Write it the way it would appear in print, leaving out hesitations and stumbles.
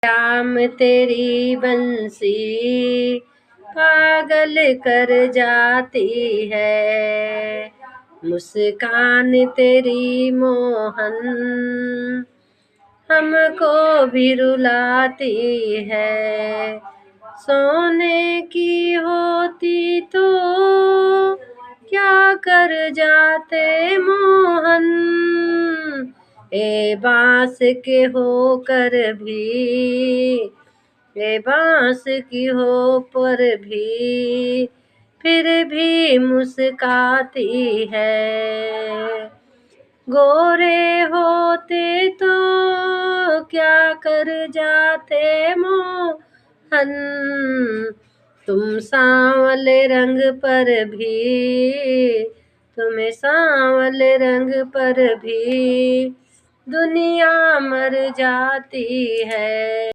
श्याम तेरी बंसी पागल कर जाती है, मुस्कान तेरी मोहन हमको भी रुलाती है। सोने की होती तो क्या कर जाते मोहन, ए बांस के होकर भी, ए बांस की हो पर भी फिर भी मुस्काती है। गोरे होते तो क्या कर जाते मोहन, तुम सांवले रंग पर भी, तुम्हें सांवले रंग पर भी दुनिया मर जाती है।